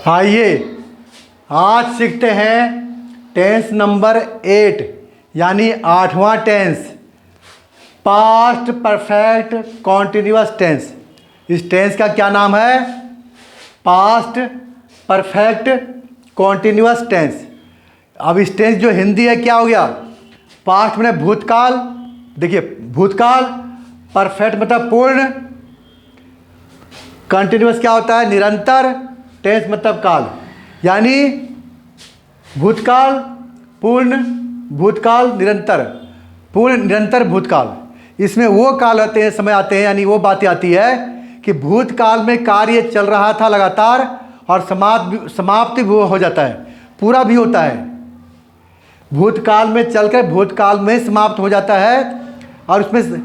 आइए आज सीखते हैं टेंस नंबर 8 यानी 8वां tense, past perfect continuous tense. इस टेंस का क्या नाम है? Past perfect continuous tense. अब इस टेंस जो हिंदी है क्या हो गया? पास्ट में भूतकाल, देखिए भूतकाल, परफेक्ट मतलब पूर्ण, कंटिन्यूअस क्या होता है? निरंतर, टेंस मतलब काल, यानी भूतकाल, पूर्ण, भूतकाल, निरंतर, पूर्ण, निरंतर, भूतकाल। इसमें वो काल होते हैं, समय आते हैं, यानी वो बातें आती है कि भूतकाल में कार्य चल रहा था लगातार और समाप्त भी हो जाता है, पूरा भी होता है। भूतकाल में चलकर भूतकाल में समाप्त हो जाता है और उसमें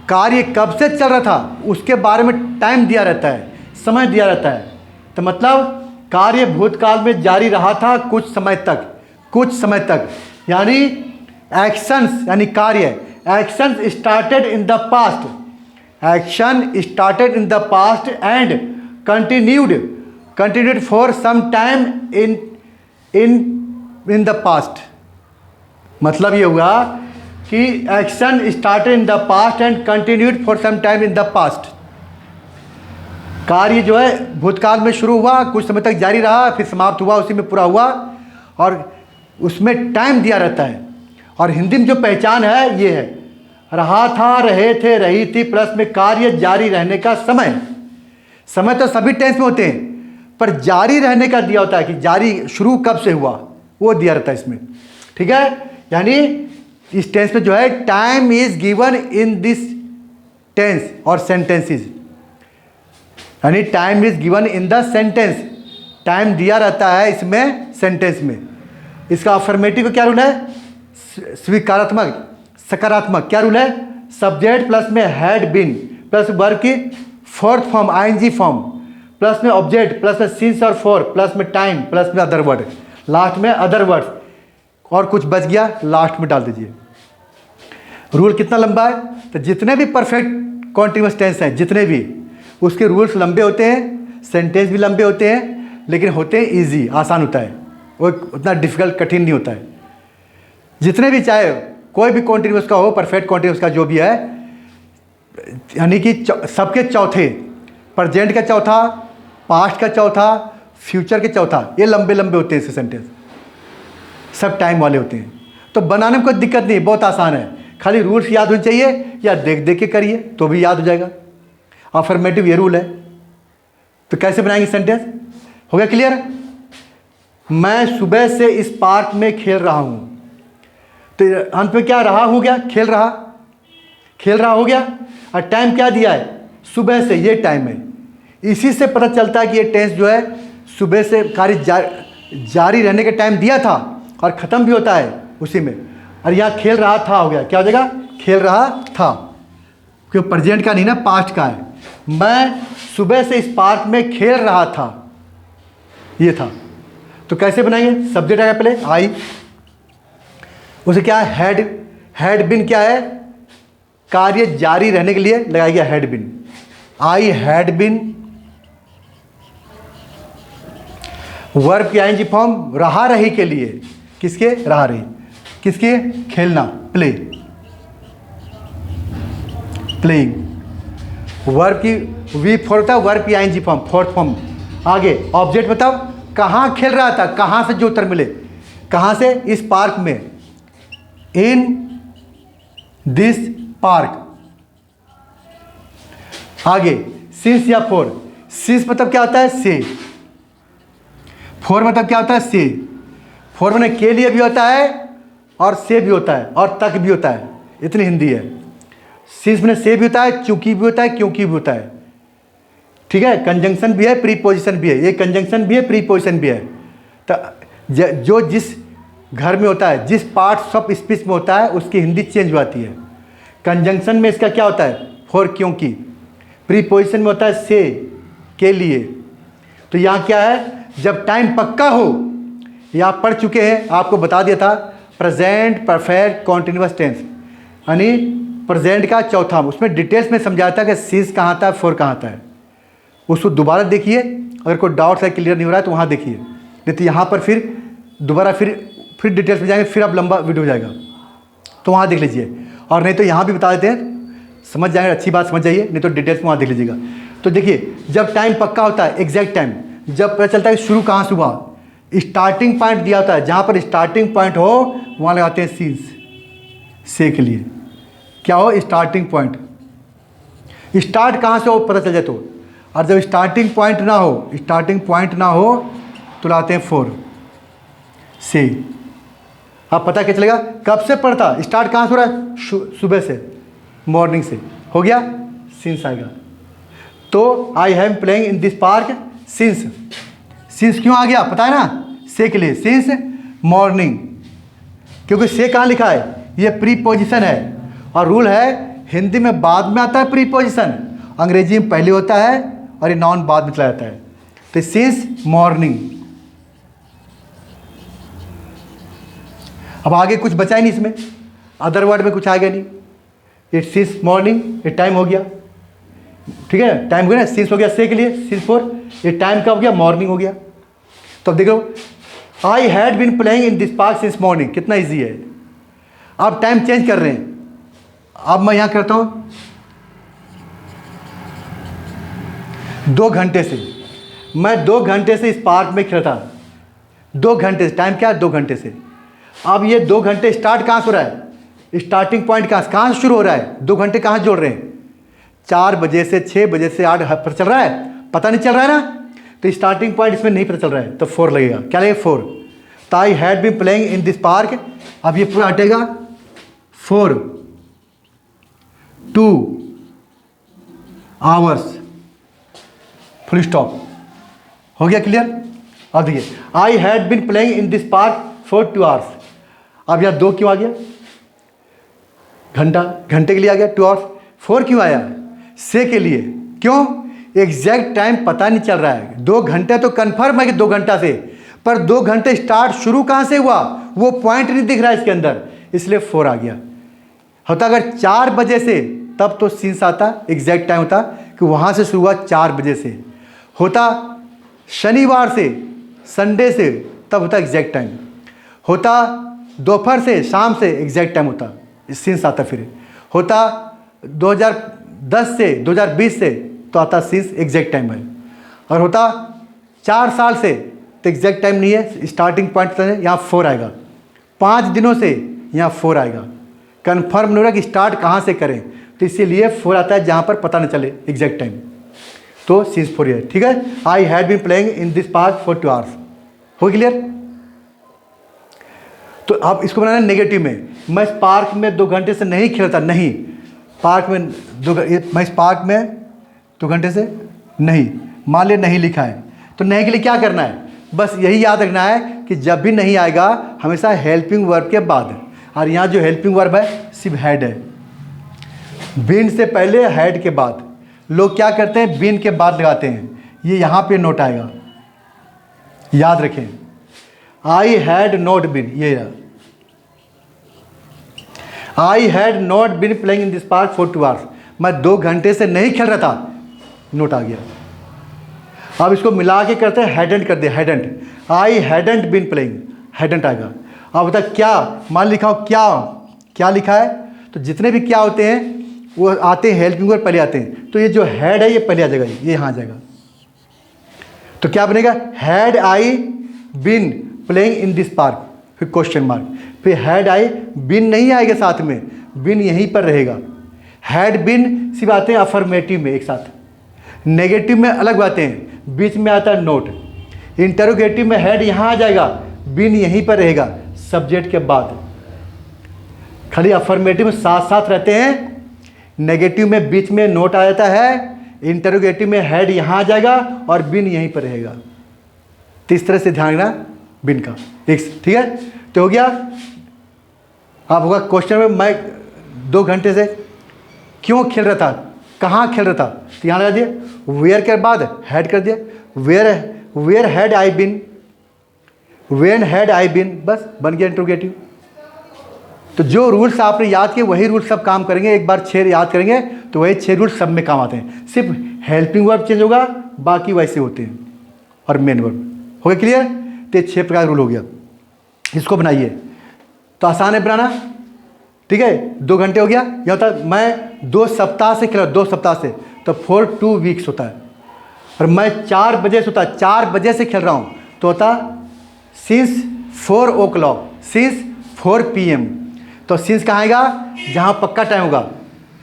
कार्य कब से चल रहा था उसके बारे में टाइम दिया रहता है, समय दिया रहता है। तो मतलब कार्य भूतकाल में जारी रहा था कुछ समय तक, यानी एक्शंस, यानी कार्य, action started in the past, action started in the past and continued for some time in the past. मतलब ये हुआ कि action started in the past and continued for some time in the past. कार्य जो है भूतकाल में शुरू हुआ, कुछ समय तक जारी रहा, फिर समाप्त हुआ, उसी में पूरा हुआ और उसमें टाइम दिया रहता है। और हिंदी में जो पहचान है ये है, रहा था, रहे थे, रही थी, प्लस में कार्य जारी रहने का समय। समय तो सभी टेंस में होते हैं, पर जारी रहने का दिया होता है कि जारी शुरू कब से हुआ, वो दिया रहता है इसमें। ठीक है, यानी इस टेंस में जो है time is given in this tense और सेंटेंसेस, यानी time is given in the sentence, time दिया रहता है इसमें सेंटेंस में। इसका अफर्मेटिव क्या रूल है? स्वीकारात्मक, सकारात्मक। क्या रूल है? सब्जेक्ट प्लस में हैड बीन प्लस वर्ब की fourth form ING form plus में ऑब्जेक्ट प्लस में सिंस और फॉर प्लस में टाइम प्लस में अदर वर्ड, लास्ट में अदर वर्ड्स और कुछ बच गया लास्ट में डाल दीजिए। रूल कितना लंबा है? तो जितने भी परफेक्ट कॉन्टिन्यूअस टेंस हैं, जितने भी, उसके रूल्स लंबे होते हैं, सेंटेंस भी लंबे होते हैं, लेकिन होते हैं ईजी, आसान होता है, वो उतना डिफिकल्ट, कठिन नहीं होता है। जितने भी, चाहे कोई भी कॉन्टिन्यूअस का हो, परफेक्ट कॉन्टिन्यूअस का जो भी है, यानी कि सबके चौथे, प्रेजेंट का चौथा, पास्ट का चौथा, फ्यूचर के चौथा, ये लंबे लंबे होते हैं इसके सेंटेंस, सब टाइम वाले होते हैं। तो बनाने में कोई दिक्कत नहीं, बहुत आसान है, खाली रूल्स याद होने चाहिए या देख देख के करिए तो भी याद हो जाएगा। अफर्मेटिव ये रूल है। तो कैसे बनाएंगे सेंटेंस? हो गया क्लियर? मैं सुबह से इस पार्क में खेल रहा हूं, तो अंत में क्या रहा हो गया? खेल रहा हो गया। और टाइम क्या दिया है? सुबह से, ये टाइम है। इसी से पता चलता है कि ये टेंस जो है सुबह से कार्य जारी रहने का टाइम दिया था और ख़त्म भी होता है उसी में। और यहाँ खेल रहा था हो गया, क्या हो जाएगा? खेल रहा था, क्योंकि प्रेजेंट का नहीं ना, पास्ट का है। मैं सुबह से इस पार्क में खेल रहा था, ये था। तो कैसे बनाएंगे? सब्जेक्ट आएगा पहले आई, उसे क्या है? हैड बिन क्या है? कार्य जारी रहने के लिए लगाया गया had been. I had been, verb की आईएनजी फॉर्म रहा रही के लिए, किसके? रहा रही, किसके? खेलना, प्लेइंग। वर्ब की वी फोर्थ था, वर्ब की आईएनजी फॉर्म, फोर्थ फॉर्म। आगे ऑब्जेक्ट बताओ, कहाँ खेल रहा था, कहाँ से जो उत्तर मिले, कहाँ से? इस पार्क में, इन दिस पार्क। आगे सिंस या फोर, सिंस मतलब क्या होता है? से। फोर मतलब क्या होता है? से। फोर मैंने के लिए भी होता है और से भी होता है और तक भी होता है, इतनी हिंदी है। सिंस में से भी होता है, चूंकि भी होता है, क्योंकि भी होता है। ठीक है, कंजंक्शन भी है, प्रीपोजिशन भी है, ये कंजंक्शन भी है, प्रीपोजिशन भी है। तो जो जिस घर में होता है, जिस पार्ट्स ऑफ स्पीच में होता है, उसकी हिंदी चेंज हो जाती है। कंजंक्शन में इसका क्या होता है? फॉर, क्योंकि। प्रीपोजिशन में होता है से, के लिए। तो यहाँ क्या है? जब टाइम पक्का हो, यहाँ पढ़ चुके हैं, आपको बता दिया था, प्रेजेंट परफेक्ट कॉन्टिन्यूअस टेंस, यानी प्रेजेंट का चौथा, उसमें डिटेल्स में समझाया था कि सिंस कहाँ था, फोर कहाँ था। उसको दोबारा देखिए अगर कोई डाउट है क्लियर नहीं हो रहा है तो वहाँ देखिए, नहीं तो यहाँ पर फिर दोबारा फिर डिटेल्स में जाएंगे, फिर अब लंबा वीडियो हो जाएगा, तो वहाँ देख लीजिए। और नहीं तो यहाँ भी बता देते हैं, समझ जाएंगे, अच्छी बात समझ जाइए, नहीं तो डिटेल्स में वहाँ देख लीजिएगा। तो देखिए जब टाइम पक्का होता है, एग्जैक्ट टाइम, जब पता चलता है शुरू कहाँ से हुआ, स्टार्टिंग पॉइंट दिया होता है, जहाँ पर स्टार्टिंग पॉइंट हो वहाँ लगाते हैं सीन्स, से के लिए क्या हो स्टार्टिंग पॉइंट, स्टार्ट कहाँ से हो पता चल जाए तो। और जब स्टार्टिंग पॉइंट ना हो तो लाते हैं 4 से। आप पता क्या चलेगा कब से पढ़ता, स्टार्ट कहाँ से हो रहा है, सुबह से, मॉर्निंग से, हो गया सिंस आएगा। तो I have playing in this park since क्यों आ गया पता है ना, से के लिए, सिंस मॉर्निंग, क्योंकि से कहाँ लिखा है, ये प्रीपोजिशन है, और रूल है हिंदी में बाद में आता है प्रीपोजिशन, अंग्रेजी में पहले होता है, और ये नाउन बाद में चला जाता है। तो सिंस मॉर्निंग। अब आगे कुछ बचा ही नहीं इसमें, अदर वर्ड में कुछ आ गया नहीं, इट सिंस मॉर्निंग, ये टाइम हो गया, ठीक है, टाइम हो गया ना, सिंस हो गया से के लिए, सिंस 4, ये टाइम का हो गया, मॉर्निंग हो गया। तो अब देखो I had been playing in this park since morning, कितना ईजी है। अब टाइम चेंज कर रहे हैं, अब मैं यहाँ करता हूँ 2 घंटे से, मैं 2 घंटे से इस पार्क में खेला था, 2 घंटे से, टाइम क्या है 2 घंटे से। अब ये 2 घंटे स्टार्ट कहाँ से हो रहा है, स्टार्टिंग पॉइंट कहाँ से शुरू हो रहा है, 2 घंटे कहाँ जोड़ रहे हैं, 4 बजे से 6 बजे से 8 पर चल रहा है, पता नहीं चल रहा है ना, तो स्टार्टिंग पॉइंट इसमें नहीं पता चल रहा है, तो 4 लगेगा, क्या लगेगा 4। तो I had been playing in this park, अब ये पूरा हटेगा 4 2 आवर्स, फुल स्टॉप, हो गया क्लियर। अब देखिए I had been playing in this park for 2 hours, अब यहाँ 2 क्यों आ गया, घंटे के लिए आ गया 2 आवर्स, 4 क्यों आया, से के लिए, क्यों, एग्जैक्ट टाइम पता नहीं चल रहा है, 2 घंटे तो कन्फर्म है कि 2 घंटा से, पर 2 घंटे स्टार्ट शुरू कहाँ से हुआ वो पॉइंट नहीं दिख रहा है इसके अंदर, इसलिए 4 आ गया। होता अगर 4 बजे से तब तो सिंस आता, एग्जैक्ट टाइम होता कि वहाँ से शुरू हुआ 4 बजे से, होता शनिवार से संडे से तब होता एग्जैक्ट टाइम, होता दोपहर से शाम से एग्जैक्ट टाइम होता, सिंस आता, फिर होता 2010 से 2020 से तो आता सिंस एग्जैक्ट टाइम है, और होता 4 साल से तो एग्जैक्ट टाइम नहीं है, स्टार्टिंग पॉइंट यहाँ 4 आएगा, 5 दिनों से यहाँ 4 आएगा, कन्फर्म नहीं हो रहा कि स्टार्ट कहाँ से करें, तो इसीलिए 4 आता है जहाँ पर पता न चले एग्जैक्ट टाइम, तो सिंस 4 है, ठीक है। I had been playing in this park for 2 hours, हो क्लियर। तो अब इसको बनाना नेगेटिव में, मैं इस पार्क में 2 घंटे से नहीं खेलता, नहीं, पार्क में मैं इस पार्क में 2 घंटे से नहीं, मान लिया नहीं लिखा है, तो नहीं के लिए क्या करना है, बस यही याद रखना है कि जब भी नहीं आएगा हमेशा हेल्पिंग वर्ब के बाद, और यहाँ जो हेल्पिंग वर्ब है सिर्फ हैड है, बीन से पहले हैड के बाद, लोग क्या करते हैं बीन के बाद लगाते हैं, ये यहाँ पे नोट आएगा, याद रखें, आई हैड नॉट बीन, ये I had not been playing in this park for 2 hours, मैं 2 घंटे से नहीं खेल रहा था, नोट आ गया। अब इसको मिला के करते हैं, हैडेंट कर दिया, hadn't, I hadn't been playing, hadn't आएगा। अब बता क्या, मान लिखा हो क्या लिखा है, तो जितने भी क्या होते हैं वो आते हैं हेल्पिंग वर्ब पहले आते हैं, तो ये जो हैड है ये पहले आ जाएगा, ये यहाँ आ जाएगा, तो क्या बनेगा, had I been playing in this park, फिर क्वेश्चन मार्क, फिर हैड आई बीन नहीं आएगा साथ में, बीन यहीं पर रहेगा, हैड बीन सिर्फ आते हैं अफर्मेटिव में एक साथ, नेगेटिव में अलग बातें हैं, बीच में आता है नोट, इंटरोगेटिव में हैड यहाँ आ जाएगा, बीन यहीं पर रहेगा सब्जेक्ट के बाद, खाली अफर्मेटिव में साथ साथ रहते हैं, नेगेटिव में बीच में नोट आ जाता है, इंटरोगेटिव में हेड यहाँ आ जाएगा और बिन यहीं पर रहेगा, तो इस तरह से ध्यान रखना बिन का, एक, ठीक है। तो हो गया, आप होगा क्वेश्चन में मैं 2 घंटे से क्यों खेल रहा था, कहाँ खेल रहा था, तो यहाँ लगा दिया, वेयर के बाद हैड कर दिया, where had I been, when had I been, बस बन गया इंटरोगेटिव। तो जो रूल्स आपने याद किए वही रूल्स सब काम करेंगे, एक बार 6 याद करेंगे तो वही 6 रूल्स सब में काम आते हैं, सिर्फ हेल्पिंग वर्ब चेंज होगा, बाकी वैसे होते हैं। और मेन वर्ब। हो गया क्लियर? तो ये 6 प्रकार का रूल हो गया। इसको बनाइए तो आसान है बनाना, ठीक है। 2 घंटे हो गया। यह होता है मैं 2 सप्ताह से खेल रहा हूँ, 2 सप्ताह से, तो 4 2 वीक्स होता है। और मैं 4 बजे से होता है, 4 बजे से खेल रहा हूँ तो होता सिंस 4 o'clock, सिंस 4 PM। तो सिंस कहाँ आएगा? जहाँ पक्का टाइम होगा,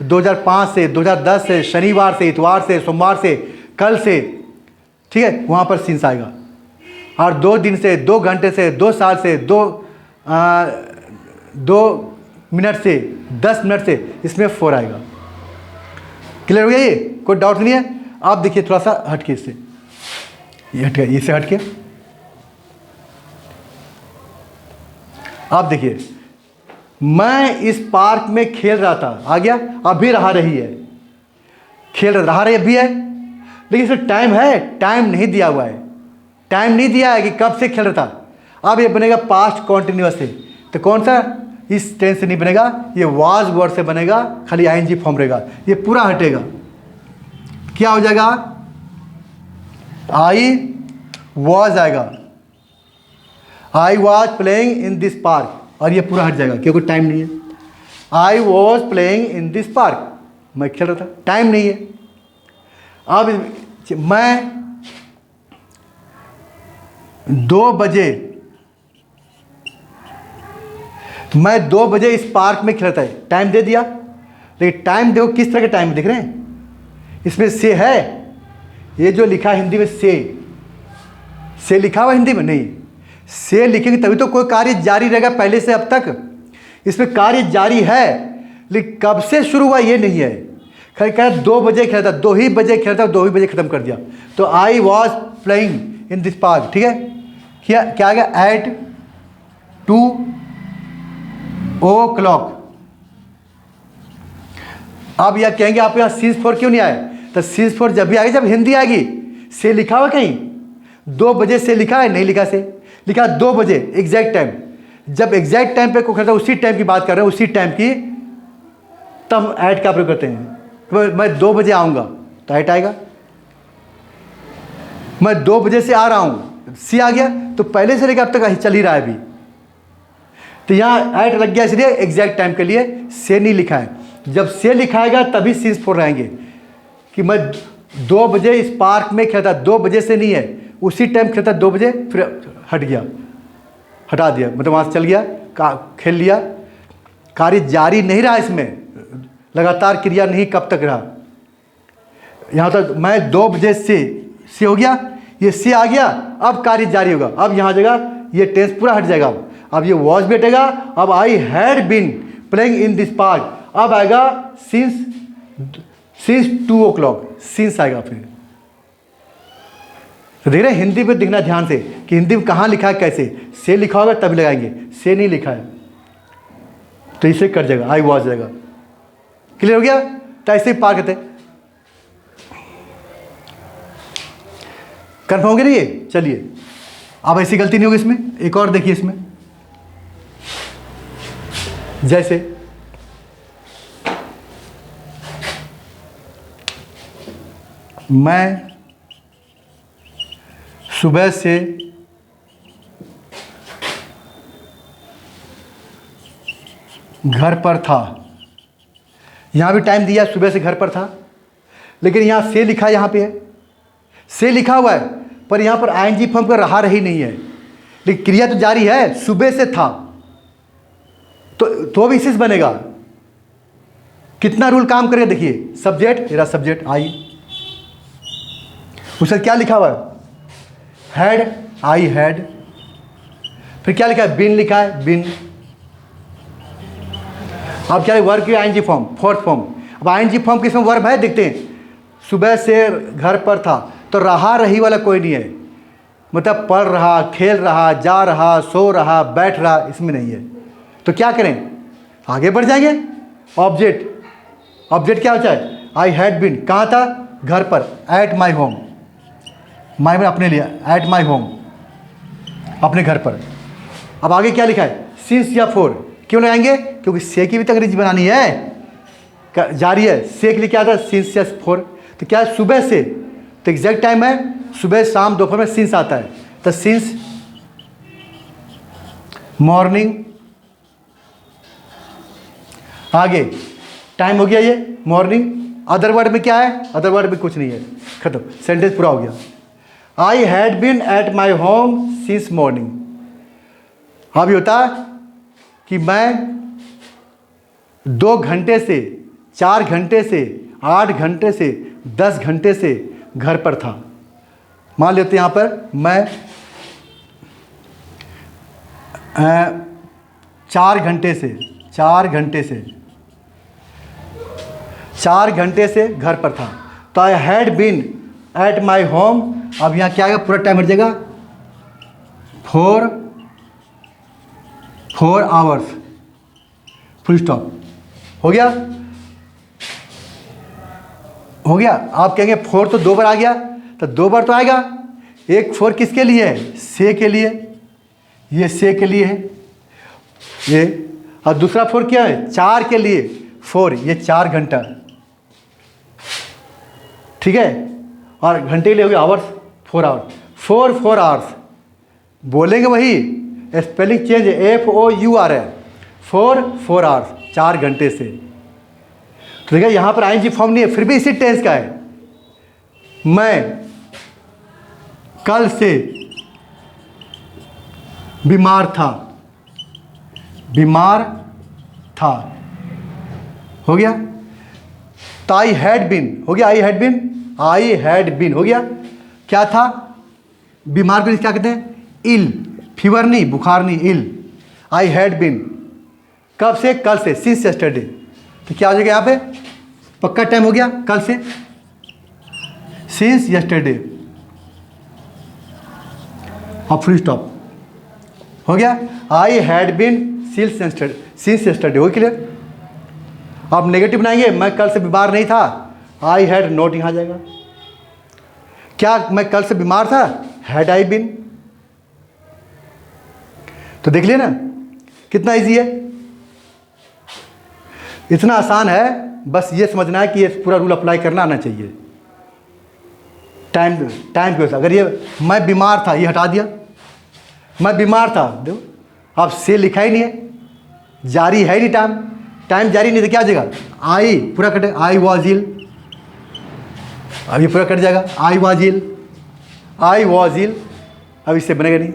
2005 से, 2010 से, शनिवार से, इतवार से, सोमवार से, कल से, ठीक है, वहाँ पर सिंस आएगा। और 2 दिन से, 2 घंटे से, 2 साल से, 2 मिनट से, 10 मिनट से, इसमें 4 आएगा। क्लियर हो गया? ये कोई डाउट नहीं है? आप देखिए थोड़ा सा हटके इससे, ये हट गया, इससे हटके आप देखिए, मैं इस पार्क में खेल रहा था, आ गया, अभी रहा रही है, खेल रहा रही अभी है, लेकिन इसमें टाइम है, टाइम नहीं दिया हुआ है, टाइम नहीं दिया है कि कब से खेल रहा था। अब ये बनेगा पास्ट कॉन्टिन्यूअस से, तो कौन सा? इस टेंस से नहीं बनेगा, ये वाज वर्ड से बनेगा, खाली आईएनजी फॉर्म रहेगा, ये पूरा हटेगा। क्या हो जाएगा? आई वॉज आएगा, I was playing in this park, और ये पूरा हट जाएगा क्योंकि टाइम नहीं है। I was playing in this park, मैं खेल रहा था, टाइम नहीं है। अब मैं 2 बजे, मैं 2 बजे इस पार्क में खेलता है, टाइम दे दिया, लेकिन टाइम देखो किस तरह का टाइम देख रहे हैं, इसमें से है, ये जो लिखा है हिंदी में से लिखा हुआ हिंदी में नहीं, से लिखेंगे तभी तो कोई कार्य जारी रहेगा पहले से अब तक। इसमें कार्य जारी है, लेकिन कब से शुरू हुआ ये नहीं है। खैर कह 2 बजे खेलता, 2 ही बजे खेलता, 2 ही बजे खत्म कर दिया, तो I was playing in this park, ठीक है। क्या आ गया? Eight 2 o'clock। अब यह कहेंगे आप यहाँ सिंस 4 क्यों नहीं आए? तो सिंस 4 जब भी आएगी जब हिंदी आएगी। से लिखा हुआ कहीं 2 बजे से लिखा है? नहीं लिखा। से लिखा 2 बजे एग्जैक्ट टाइम, जब एग्जैक्ट टाइम पे को करता है, उसी टाइम की बात कर रहे हैं, उसी टाइम की, तब ऐड का प्रयोग करते हैं। तो मैं 2 बजे आऊँगा तो ऐड आएगा, मैं 2 बजे से आ रहा हूँ, सी आ गया, तो पहले से लेकर अब तक चल ही रहा है अभी, तो यहाँ ऐड लग गया, इसलिए एग्जैक्ट टाइम के लिए से नहीं लिखा है। जब से लिखाएगा तभी सिंस 4 रहेंगे कि मैं 2 बजे इस पार्क में खेलता, 2 बजे से नहीं है, उसी टाइम खेलता 2 बजे, फिर हट गया, हटा दिया, मतलब वहाँ से चल गया, खेल लिया, कार्य जारी नहीं रहा, इसमें लगातार क्रिया नहीं कब तक रहा। यहाँ तक मैं 2 बजे से हो गया, ये से आ गया, अब कार्य जारी होगा। अब यहाँ जगह ये टेंस पूरा हट जाएगा, अब ये वॉज भी हटेगा। अब I had been playing in this park, अब आएगा सिंस 2 o'clock, सिंस आएगा। फिर तो देख रहे हैं, हिंदी पे दिखना ध्यान से कि हिंदी में कहाँ लिखा है, कैसे। से लिखा होगा तभी लगाएंगे, से नहीं लिखा है तो इसे कट जाएगा, आई वॉज जाएगा। क्लियर हो गया? तो ऐसे ही पार करते, कन्फर्म हो गया ये? चलिए, अब ऐसी गलती नहीं होगी इसमें। एक और देखिए इसमें, जैसे मैं सुबह से घर पर था, यहाँ भी टाइम दिया, सुबह से घर पर था, लेकिन यहाँ से लिखा है, यहाँ पे है से लिखा हुआ है, पर यहाँ पर आईएनजी फॉर्म का रहा रही नहीं है, लेकिन क्रिया तो जारी है, सुबह से था, तो भी इसी से बनेगा। कितना रूल काम करेगा देखिए, सब्जेक्ट, मेरा सब्जेक्ट आई, उससे क्या लिखा हुआ है? हैड, आई हैड, फिर क्या लिखा है? बिन लिखा है, बिन। अब क्या है? वर्ब की आईएनजी फॉर्म, फोर्थ फॉर्म। अब आईएनजी फॉर्म किसमें वर्ब है देखते हैं। सुबह से घर पर था, तो रहा रही वाला कोई नहीं है, मतलब पढ़ रहा, खेल रहा, जा रहा, सो रहा, बैठ रहा, इसमें नहीं है। तो क्या करें? आगे बढ़ जाएंगे। ऑब्जेक्ट, ऑब्जेक्ट क्या होता है? आई हैड बीन, कहाँ था? घर पर, एट माई होम, माई में अपने लिए, एट माई होम, अपने घर पर। अब आगे क्या लिखा है? सिंस या 4, क्यों लगाएंगे? क्योंकि से की भी तो अंग्रेजी बनानी है, जारी है, से के लिए क्या था? सिंस या 4, तो क्या है? सुबह से, तो एग्जैक्ट टाइम है सुबह शाम दोपहर में सिंस आता है, तो सिंस मॉर्निंग। आगे टाइम हो गया ये मॉर्निंग। अदर वर्ड में क्या है? अदर वर्ड में कुछ नहीं है, खत्म, सेंटेंस पूरा हो गया। I had been at my home since morning. अभी होता कि मैं 2 घंटे से, 4 घंटे से, 8 घंटे से, 10 घंटे से घर पर था। मान लेते यहाँ पर मैं 4 घंटे से 4 घंटे से घर पर था। तो I had been at my home. अब यहाँ क्या आएगा? पूरा टाइम हट जाएगा, 4 आवर्स, फुल स्टॉप। हो गया? हो गया। आप कहेंगे 4 तो 2 बार आ गया, तो 2 बार तो आएगा। एक 4 किसके लिए है? से के लिए, ये से के लिए है ये। और दूसरा 4 क्या है? 4 के लिए 4, ये 4 घंटा, ठीक है। और घंटे के लिए हो गया आवर्स, 4 आवर्स, 4 आवर्स। बोलेंगे वही, स्पेलिंग चेंज है, FOUR है, 4 आवर्स, 4 घंटे से। तो देखिए यहाँ पर ING फॉर्म नहीं है, फिर भी इसी टेंस का है। मैं कल से बीमार था, हो गया। तो आई हैड बीन हो गया, आई हैड बीन हो गया। क्या था? बीमार को क्या कहते हैं? इल, फीवर नहीं, बुखार नहीं, इल। आई हैड बीन कब से? कल से, सिंस यस्टरडे। तो क्या हो जाएगा यहाँ पे? पक्का टाइम हो गया, कल से, सिंस यस्टरडे, और फुल स्टॉप हो गया। I had been since yesterday, हो क्लियर। अब नेगेटिव बनाएंगे, मैं कल से बीमार नहीं था, आई हैड नॉट यहाँ जाएगा। क्या मैं कल से बीमार था? Had I been. तो देख लिया ना कितना इजी है, इतना आसान है। बस ये समझना है कि ये पूरा रूल अप्लाई करना आना चाहिए। टाइम की वजह से अगर ये मैं बीमार था, ये हटा दिया, मैं बीमार था, देखो अब से लिखा ही नहीं है, जारी है नहीं, टाइम जारी नहीं, तो क्या आ जाएगा? आई पूरा कटे, आई वॉज इल, अब ये पूरा कट जाएगा, आई वॉज इल, अब इससे बनेगा नहीं।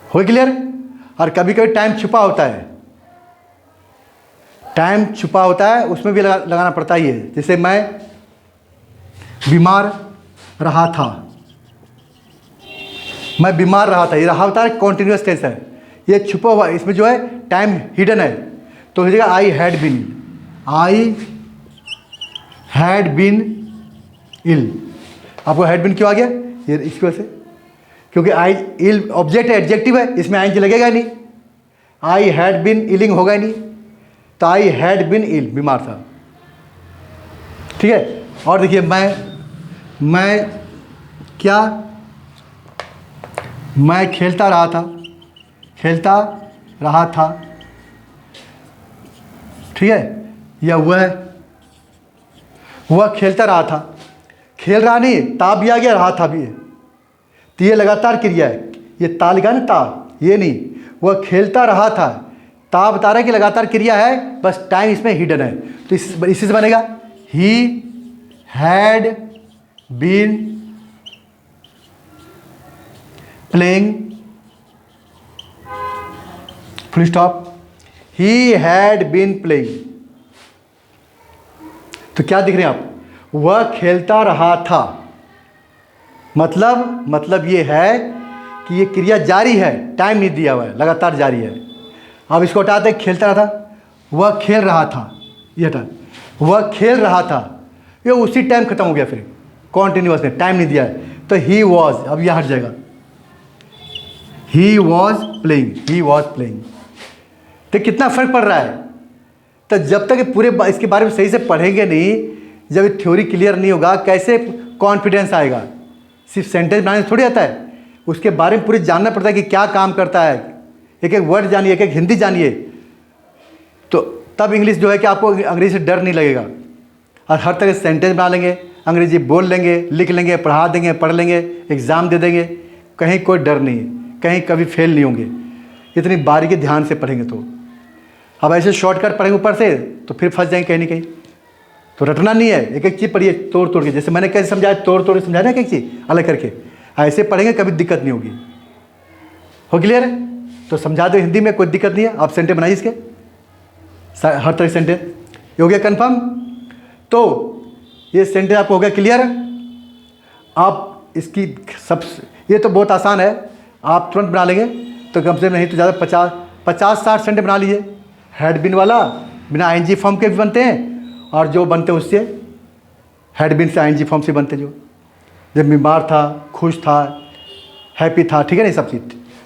हो क्लियर? और कभी कभी टाइम छुपा होता है, उसमें भी लगाना पड़ता ही है। जैसे मैं बीमार रहा था, ये रहा होता है कॉन्टिन्यूअस टेंस है, ये छुपा हुआ, इसमें जो है टाइम हिडन है। तो हो जाएगा आई हैड बीन इल। आपको हैड बीन क्यों आ गया? ये इसकी वजह से, क्योंकि आई इल ऑब्जेक्ट है, एडजेक्टिव है, इसमें ING लगेगा नहीं, आई हैड बीन इलिंग होगा नहीं, तो आई हैड बीन इल, बीमार था, ठीक है। और देखिए मैं खेलता रहा था, ठीक है। या वह खेलता रहा था, खेल रहा नहीं, ता भी आ गया, रहा था भी है, तो ये लगातार क्रिया है। ये ता लिखा ना, ता, ये नहीं, वह खेलता रहा था, ता बता रहा है कि लगातार क्रिया है, बस टाइम इसमें हिडन है। तो इसी से बनेगा he had been playing, full stop, he had been playing. तो क्या दिख रहे हैं आप? वह खेलता रहा था, मतलब ये है कि ये क्रिया जारी है, टाइम नहीं दिया हुआ है, लगातार जारी है। अब इसको हटाते हैं, खेलता रहा था, वह खेल रहा था, ये हटा, वह खेल रहा था, ये उसी टाइम खत्म हो गया, फिर कॉन्टिन्यूअस ने टाइम नहीं दिया है, तो ही वॉज, अब यह हट जाएगा, ही वॉज प्लेइंग। तो कितना फर्क पड़ रहा है। तो जब तक पूरे इसके बारे में सही से पढ़ेंगे नहीं, जब थ्योरी क्लियर नहीं होगा, कैसे कॉन्फिडेंस आएगा? सिर्फ सेंटेंस बनाने से थोड़ी आता है, उसके बारे में पूरे जानना पड़ता है कि क्या काम करता है, एक एक वर्ड जानिए, एक एक हिंदी जानिए, तो तब इंग्लिश जो है कि आपको अंग्रेजी से डर नहीं लगेगा, और हर तरह से सेंटेंस बना लेंगे, अंग्रेजी बोल लेंगे, लिख लेंगे, पढ़ा देंगे, पढ़ लेंगे, एग्ज़ाम दे देंगे, कहीं कोई डर नहीं है, कहीं कभी फेल नहीं होंगे इतनी बारीकी ध्यान से पढ़ेंगे तो। अब ऐसे शॉर्टकट पढ़ेंगे ऊपर से तो फिर फंस जाएंगे कहीं ना कहीं। तो रटना नहीं है, एक एक चीज़ पढ़िए तोड़ तोड़ के, जैसे मैंने कैसे समझाया तोड़ तोड़ के समझाया ना, एक एक चीज़ अलग करके, ऐसे पढ़ेंगे कभी दिक्कत नहीं होगी। हो क्लियर है? तो समझा दो हिंदी में, कोई दिक्कत नहीं है। आप सेंटेंस बनाइए इसके, हर तरह सेंटेंस। ये हो गया कन्फर्म? तो ये सेंटेंस आपको हो गया क्लियर? आप इसकी सब, ये तो बहुत आसान है, आप तुरंत बना लेंगे। तो कम से कम नहीं तो ज़्यादा 50-60 सेंटेंस बना लीजिए। हेड बिन वाला बिना आईएनजी फॉर्म के भी बनते हैं, और जो बनते हैं उससे हेड बिन से आईएनजी फॉर्म से बनते, जो जब बीमार था, खुश था, हैप्पी था, ठीक है ना, ये सब चीज़।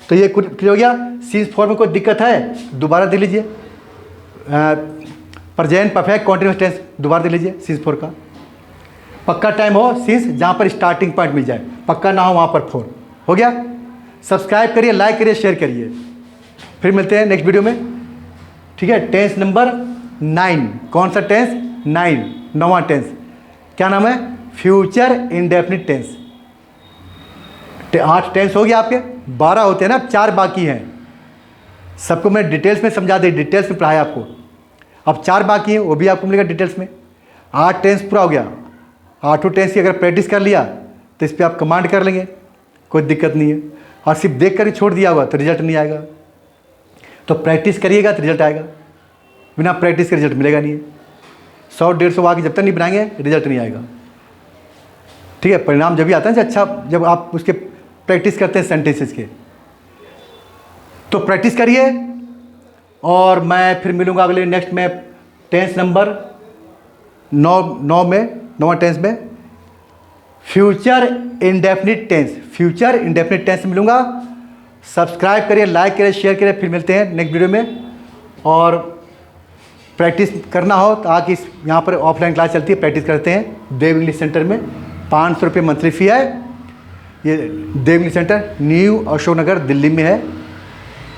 तो ये कुछ हो गया। सीज फॉर्म में कोई दिक्कत है दोबारा दे लीजिए। प्रेजेंट परफेक्ट कॉन्टिन्यूस टेंस दोबारा दे लीजिए सीज 4 का। पक्का टाइम हो सीज, जहाँ पर स्टार्टिंग पॉइंट मिल जाए, पक्का ना हो वहाँ पर 4। हो गया? सब्सक्राइब करिए, लाइक करिए, शेयर करिए। फिर मिलते हैं नेक्स्ट वीडियो में, ठीक है। टेंस नंबर 9, कौन सा टेंस? 9, 9वां टेंस। क्या नाम है? Future indefinite tense. 8 टेंस हो गया आपके, 12 होते हैं ना, 4 बाकी हैं। सबको मैं डिटेल्स में समझा दे, डिटेल्स में पढ़ाया आपको। अब 4 बाकी हैं, वो भी आपको मिलेगा डिटेल्स में। 8 टेंस पूरा हो गया। 8 टेंस की अगर प्रैक्टिस कर लिया तो इस पर आप कमांड कर लेंगे, कोई दिक्कत नहीं है। और सिर्फ देख कर ही छोड़ दिया हुआ तो रिजल्ट नहीं आएगा। तो प्रैक्टिस करिएगा तो रिजल्ट आएगा, बिना प्रैक्टिस के रिजल्ट मिलेगा नहीं है। 100-150 वाक्य जब तक नहीं बनाएंगे रिजल्ट नहीं आएगा, ठीक है। परिणाम जब भी आता है अच्छा, जब आप उसके प्रैक्टिस करते हैं सेंटेंसेस के। तो प्रैक्टिस करिए, और मैं फिर मिलूंगा अगले नेक्स्ट में टेंस नंबर 9 में, 9वां टेंस में future indefinite tense. Future indefinite tense मिलूंगा। सब्सक्राइब करिए, लाइक करिए, शेयर करिए। फिर मिलते हैं नेक्स्ट वीडियो में। और प्रैक्टिस करना हो तो आके यहाँ पर ऑफलाइन क्लास चलती है, प्रैक्टिस करते हैं देव इंग्लिश सेंटर में। 500 रुपये मंथली फ़ी है। ये देव English centre new Ashok Nagar Delhi में है,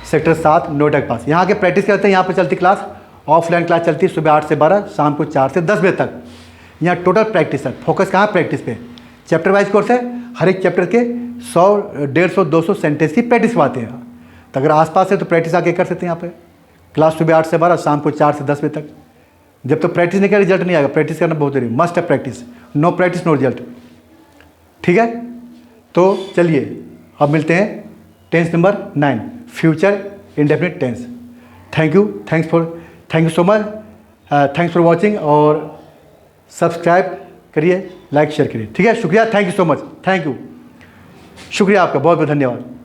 सेक्टर 7 नोएडा के पास। यहाँ के प्रैक्टिस करते हैं, यहाँ पर चलती क्लास, ऑफलाइन क्लास चलती है सुबह 8 से 12, शाम को 4 से 10 बजे तक। यहाँ टोटल प्रैक्टिस है, फोकस कहाँ? प्रैक्टिस पे। चैप्टर वाइज कोर्स है, हर एक चैप्टर के 100, 150, 200 सेंटेंस की प्रैक्टिस करवाते हैं। तो अगर आसपास है तो प्रैक्टिस आके कर सकते हैं यहाँ पे। क्लास सुबह 8 से 12, शाम को 4 से 10 बजे तक। जब तक प्रैक्टिस नहीं करें रिजल्ट नहीं आएगा। प्रैक्टिस करना बहुत जरूरी, मस्ट है practice. No practice no result, ठीक है। तो चलिए अब मिलते हैं tense number 9, future indefinite tense. Thank you so much, thanks for watching. और सब्सक्राइब करिए, लाइक शेयर करिए, ठीक है। शुक्रिया, thank you so much, thank you, शुक्रिया आपका, बहुत बहुत धन्यवाद।